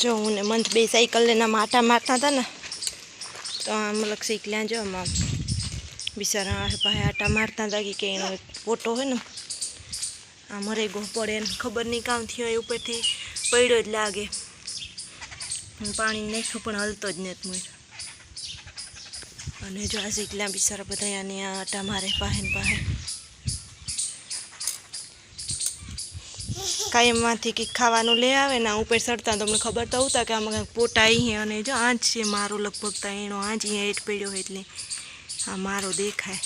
જો હું ને મંથ બે સાયકલ લઈને આટા મારતા હતા ને તો આમ લગ સાયકલ્યા જો આમ બિચારા પાસે આટા મારતા હતા કે એનો ફોટો હોય ને આ મરે ગો પડે ને ખબર નહીં કામ થયો એ ઉપરથી પડ્યો જ લાગે. પાણી નાખ્યું પણ હલતો જ નથી મોર. અને જો આ સાયકલ્યા બિચારા બધા અહીંયા આટા મારે પાસે ને પાસે કાયમમાંથી કંઈક ખાવાનું લઈ આવે ને ઉપર ચડતા તમને ખબર તો હોતા કે આમાં કંઈક પોટા અહીં અને જો આંચ છે મારો લગભગ તો એનો આંચ અહીંયા હેઠ પડ્યો હોય એટલે આ મારો દેખાય.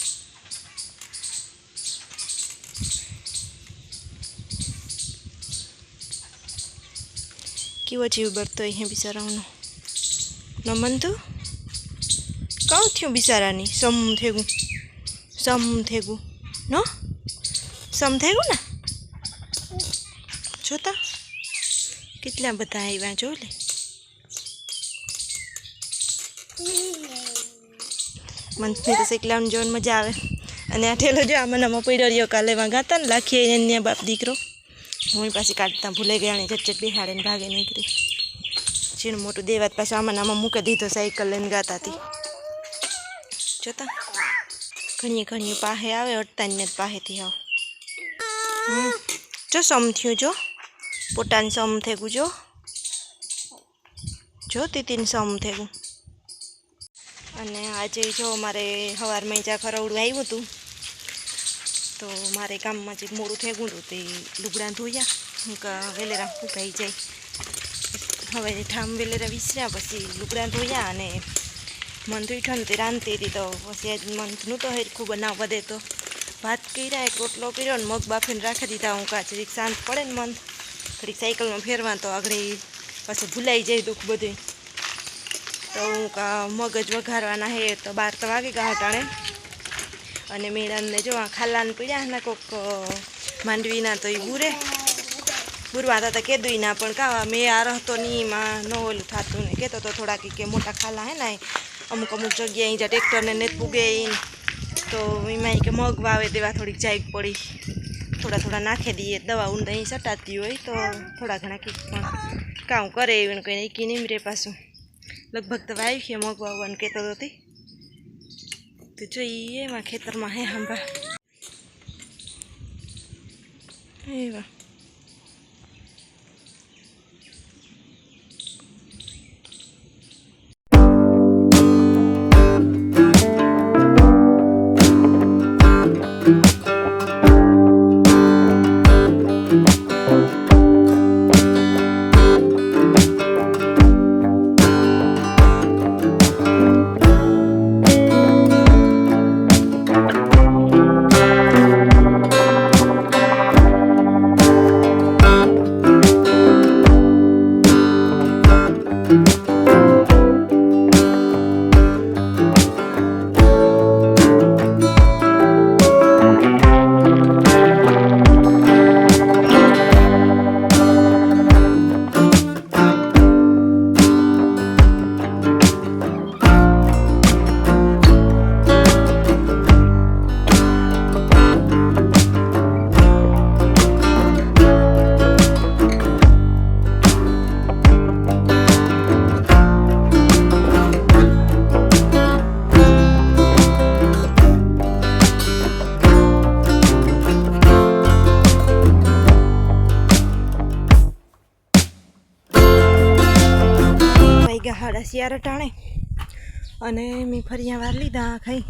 કેવો જીવ બળતો અહીંયા બિચારાઓનો નમન તું કાં થયું બિચારાની સમ થેગું નો સમ થેગું ને જોતા કેટલા બધા આવ્યા જો લે. મંથની તો સાયકલામાં જોઈને મજા આવે. અને આ ઠેલો જો આમાં નામાં પડ્યો રહ્યો કાલે એમાં ગાતા ને લાખીએ એને બાપ દીકરો હું પાછી કાઢતા ભૂલાઈ ગયા ને ઝટઝટ બેહાડે ને ભાગે નીકળી ચીણ મોટું દેવાત પાછું આમાં નામાં મૂકી દીધો સાયકલ લઈને ગાતા હતી જોતા ઘણી પાસે આવે અડતાની જ પાસેથી આવ. જો સમ થયું જો પોતાની સમ થેગું જો તીતીને સમ થેગું. અને આજે જો મારે સવારમાં ચા ખરવડું આવ્યું હતું તો મારે ગામમાં જે મોડું થેગું હતું તે લુગડા ધોયા વેલેરા ફૂંકાઈ જાય હવે ઠામ વેલેરા વિસર્યા પછી લુગડા ધોયા અને મંથ ઉઠો ને તે રાંધતી હતી તો પછી આજ મંથનું તો હેરખું બનાવવા દે તો ભાત કર્યા એક રોટલો કર્યો ને મગ બાફીને રાખી દીધા. હું કાચરીક શાંત પડે ને મંથ ઘડીક સાયકલમાં ફેરવા તો આગળ પાછું ભૂલાઈ જાય દુઃખ બધું તો હું મગ જ વઘારવાના હે તો 12 તો વાગી ગયા હટાણે. અને મેળાને જો આ ખાલાને પીડ્યા ને કોક માંડવીના તો એ બુરવા હતા કેદુંના પણ કાવા મેં આ રહતો નહીં એમાં ન ઓલું થતું ને કહેતો તો થોડાક કે મોટા ખાલા હે ને અમુક જગ્યાએ જ્યાં ટ્રેક્ટરને ને પૂગે તો એમાં કે મગ વાવે દેવા થોડીક જાગ પડી થોડા નાખી દઈએ દવા ઊંડા અહીં સટાતી હોય તો થોડા ઘણા કંઈક પણ કામ કરે એવું કંઈ નહીં નીમરે પાછું લગભગ તો વાવી છે મગ વાવવાનું કહેતો હતી તો જોઈએ એમાં ખેતરમાં હે હાંભા એવા હાડા શિયાર ટાણે અને મેં ફરિયા વાર લીધા ખાઈ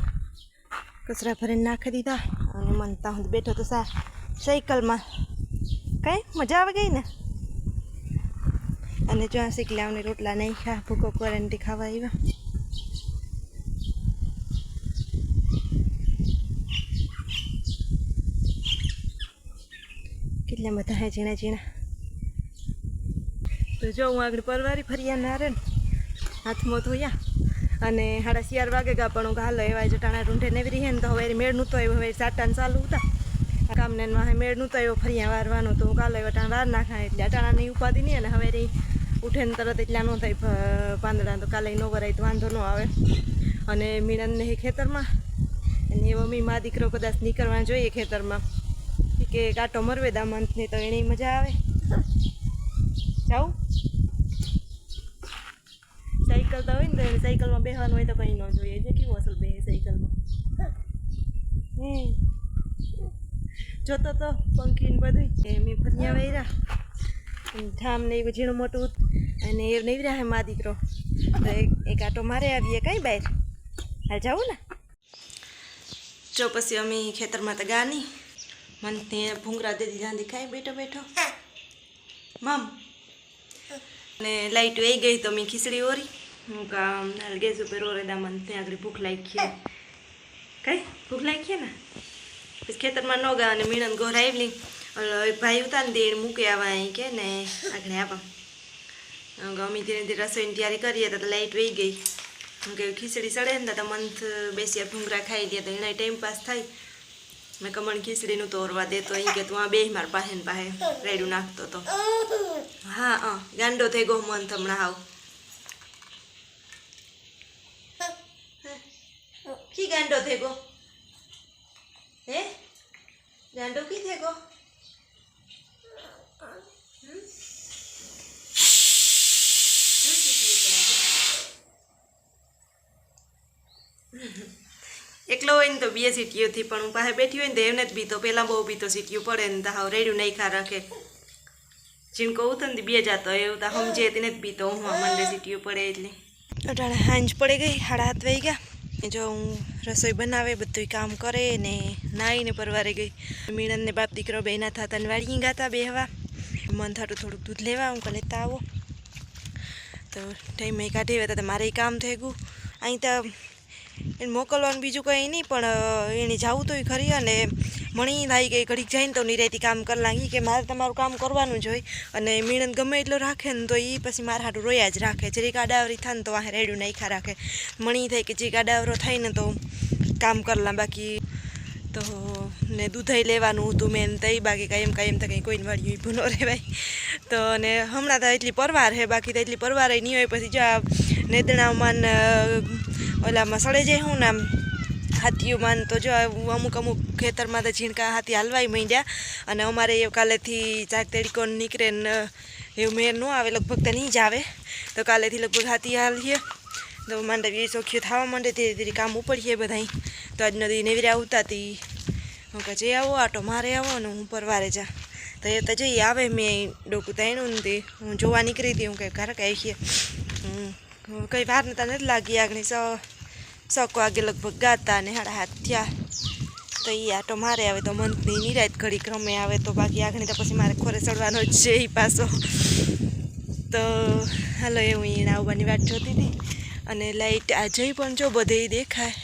કચરા ભરીને નાખી દીધા અને મનતા હું બેઠો તો સાયકલમાં કંઈ મજા આવી ગઈ ને. અને જો આ શીખલાવને રોટલા નહીં ખા ભૂકો કરીને ખાવા આવ્યા. કેટલા બધા હે ઝીણા તો જો હું આગળ પરવારી ફરિયા ના રે ને હાથમાં ધોયા અને 4:30 વાગે ગયા પણ હાલો એવા જટાણા રૂંઢે નેવરી હે ને તો હવે મેળ નહોતો આવ્યો હવે સાટાને ચાલુ હતા કામને મેળ નહોતો આવ્યો ફરિયા વારવાનો તો કાલો વટાણ વાર નાખાય એટલે અટાણાની ઉપાધિ નહીં અને હવે ઉઠે ને તરત એટલા ન થાય પાંદડા તો કાલે ન વરાય તો વાંધો ન આવે. અને મીણનને ખેતરમાં અને એવો મા દીકરો કદાચ નીકળવા જોઈએ ખેતરમાં કે કાંટો મરવે દામંતની તો એની મજા આવે જાઉં નીકળતા હોય ને તો એને સાયકલમાં બેસવાનું હોય તો કંઈ ન જોઈએ. જે કેવું અસલ બે સાયકલમાં જોતો તો પંખી ને બધું મેં ફરિયા વૈરા ઠામ ને એવું ઝીણું મોટું અને એ નહીં રહ્યા મા દીકરો તો એક આટો મારે આવીએ કાંઈ બહાર હાલ જાવું ને. જો પછી અમે ખેતરમાં તો ગા નહીં મને ત્યાં ભૂંગરા દીધી ગાંધી ખાઈ બેઠો બેઠો મમ ને લાઈટ આવી ગઈ તો મેં ખીચડી ઓરી હું કામ ગેસ ઉપર ઓરે દા મને ત્યાં આગળ ભૂખ લાગી કઈ ભૂખ લાગી ને પછી ખેતરમાં ન ગયા અને મીણન ઘોર આવેલી ભાઈ ઉતા ને દેડ મૂકે આવા અહીં કે ને આગળ આપા અમે ધીરે ધીરે રસોઈની તૈયારી કરીએ તો લાઈટ વહી ગઈ હું કે ખીચડી સડે ને તો મંથ બેસી ભૂંગરા ખાઈ લે તો એના ટાઈમ પાસ થાય. મેં કમણ ખીચડીનું તોરવા દેતો અહીં કે તું આ બે મારા પાસે ને પાસે રેડું નાખતો તો હા ગાંડો થઈ ગયો મંથ હમણાં હાવ કી ગાંડો થઈ ગયો હે ગાંડો કી થઈ ગયો એકલો હોય ને તો બે સીટીઓથી પણ હું પાસે બેઠી હોય ને તો એમને જ બીતો પહેલાં બહુ બીતો સીટીઓ પડે ને તો હાવ રેડ્યું નહીં ખા રાખે જીણકો ઉતર ને બે જાતો એવું તો સમજે તેને જ બીતો હું મંડે સીટીઓ પડે એટલે અટાણે હાંજ પડી ગઈ 7:30 વાગી ગયા જો હું રસોઈ બનાવે બધું કામ કરે ને નાહીને પરવારે ગઈ. મીણન ને બાપ દીકરો બેના થતા ને વાળી ગાતા બે હવા મન થાતું થોડુંક દૂધ લેવા હું લેતા આવો તો ટાઈમ કાઢી તો મારે કામ થઈ ગયું અહીં તો એને મોકલવાનું બીજું કંઈ નહીં પણ એને જવું તો ખરી અને મણી આવી ગઈ ઘડીક જઈને તો નિરાયતી કામ કરી લાગી કે મારે તમારું કામ કરવાનું જ હોય અને મીણન ગમે એટલો રાખે ને તો એ પછી મારા હાટું રોયા જ રાખે જરીક આડાવરી થાય ને તો વાહે રેડું નાખ્યા રાખે મણી થાય કે જે આડાવરો થાય ને તો કામ કરલા બાકી તો ને દૂધાઈ લેવાનું હતું મેન તઈ બાકી કાંઈ એમ તો કંઈ કોઈને વાળ્યું ઊભું ન રહેવાય તો અને હમણાં તો એટલી પરવાર હે બાકી તો એટલી પરવાર નહીં હોય પછી જો નેદણામાં ઓલામાં સડે જાય હું ને આમ હાથીઓમાં તો જો અમુક ખેતરમાં તો ઝીણકા હાથી હાલવાય માંડ્યા અને અમારે એ કાલેથી ચાક તડીકો નીકળે ને એવું મેર ન આવે લગભગ તો નહીં જ આવે તો કાલેથી લગભગ હાથી હાલીએ તો માંડવી ચોખ્યું થવા માંડે ધીરે ધીરે કામ ઉપડીએ બધા તો આજ નદી નેવરી આવતા હતી હું કહે જઈ આવો આટો મારે આવો ને હું પરવારે જા તો એ તો જઈ આવે મેં ડોકું તાણ્યું ને તે હું જોવા નીકળી હતી હું કંઈ ઘરે કાંઈ છીએ કંઈ વાર નતા નથી લાગી આગળ 6 વાગે લગભગ ગાતા અને 7:30 થયા તો એ આટો મારે આવે તો મંથની નિરાત ઘડીક રમે આવે તો બાકી આગળ તો પછી મારે ખોરે ચડવાનો જ છે એ પાછો તો હાલો એવું એને આવવાની વાત જોતી હતી અને લાઈટ આજે પણ જો બધે દેખાય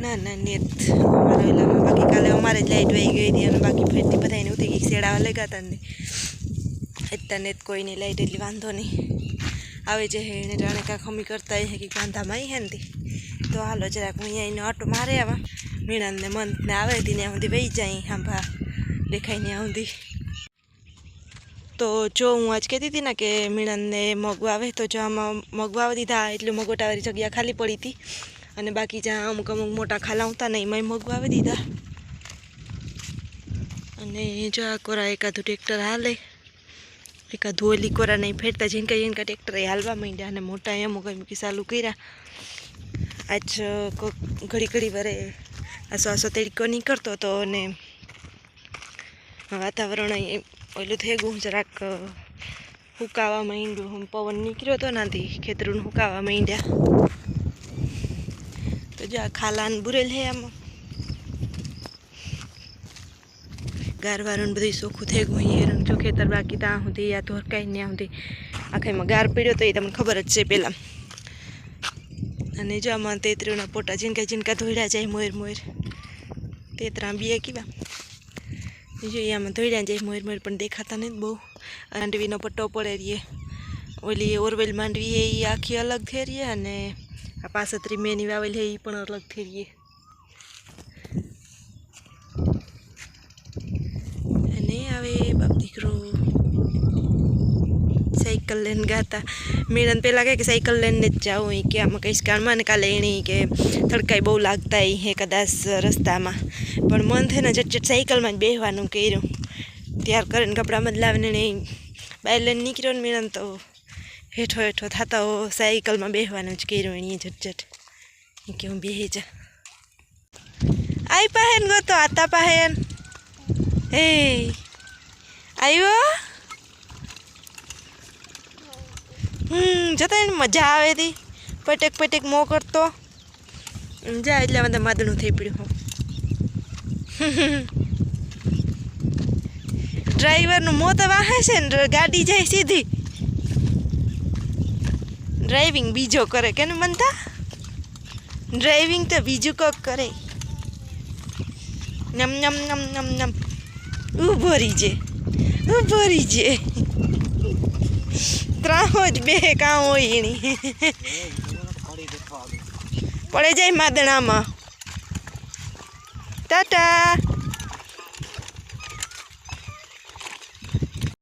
ના નેત અમારે ઓલામાં બાકી કાલે અમારે જ લાઈટ વહી ગઈ હતી અને બાકી ફેરથી બધાને ઉતી ગઈ શેડાવા લગાતા ને એટલા નેત કોઈની લાઈટ એટલી વાંધો નહીં આવે છે એને જાણે કાંઈ ખમી કરતા હે કે કાંધામાં હે ને તો હાલો જરાક હું અહીંયા એનો આટો મારે આવા મીણાને મંથને આવે હતી ત્યાં સુધી વહી જાય હાંભા દેખાય ત્યાં સુધી તો જો હું આજ કહેતી હતી ને કે મીણાને મગવા આવે તો જો આમાં મગવા દીધા એટલું મગોટાવાળી જગ્યા ખાલી પડી હતી અને બાકી જ્યાં અમુક મોટા ખાલા આવતા ને એમાં મગવા આવી દીધા અને જો આ કોરા એકાદું ટ્રેક્ટર હાલે એકાદું ઓલી કોરા નહીં ફેરતા ઝીણકા ટ્રેક્ટર એ હાલવા માંડ્યા અને મોટા અમુક મૂકી ચાલુ કર્યા આજ ઘડી વારે આસો તડકો નીકળતો હતો અને વાતાવરણ ઓલું થઈ ગયું જરાક હુકાવા માંડ્યું પવન નીકળ્યો હતો નાથી ખેતરું હુકાવા માંડ્યા તો જો આ ખાલાન બુરેલ હે આમાં ગારવાળું બધું ચોખ્ખું થઈ ગયું અહીંયા જો ખેતર બાકી ત્યાં સુધી આ તો હરકાઈ ને સુધી આખામાં ગાર પડ્યો તો એ તમને ખબર જ છે પહેલાં અને જો આમાં તેતરીના પોટા ઝીણકા ધોઈડા જાય મોર તેતરા બે કેવા જો આમાં ધોઈડા જાય મોર પણ દેખાતા નથી બહુ માંડવીનો પટ્ટો પડે રહીએ ઓલી ઓરવેલ માંડવી એ આખી અલગ થઈ રહીએ અને આ પાસત્રી મેની વાવેલ છે એ પણ અલગ થઈ રહીએ અને આવે બાપ દીકરો સાયકલ લઈને ગાતા મીણન પહેલાં કહે કે સાયકલ લઈને જ જાઉં એ કે આમાં કહીશ કાળમાં ને કાલે એણી કે થડકાઈ બહુ લાગતા એ હે કદાચ રસ્તામાં પણ મન થઈને ઝટઝટ સાયકલમાં જ બેસવાનું કર્યું ત્યાર કરીને કપડાં બદલાવીને એને બહાર લઈને નીકળ્યો ને મીણન તો હેઠો હેઠો થતા હો સાયકલમાં બેસવાનું જ કર્યું એની ઝટઝટ કે હું બેસી જા આઈ પાહેન ગયો આતા પાહેન હે આવ્યો જતા એને મજા આવે હતી પટેક પટેક મો કરતો જા એટલે મને માદણું થઈ પડ્યું ડ્રાઈવરનું મોં તો વાહે છે ને ગાડી જાય સીધી ડ્રાઇવિંગ બીજો કરે કે ને મનતા ડ્રાઇવિંગ તો બીજું કોક કરે નમ નમ નમ નમ નમ ઊભો રહીજે ત્રાહો જ બે કાં હોય એની પડે જાય માદણામાં ટાટા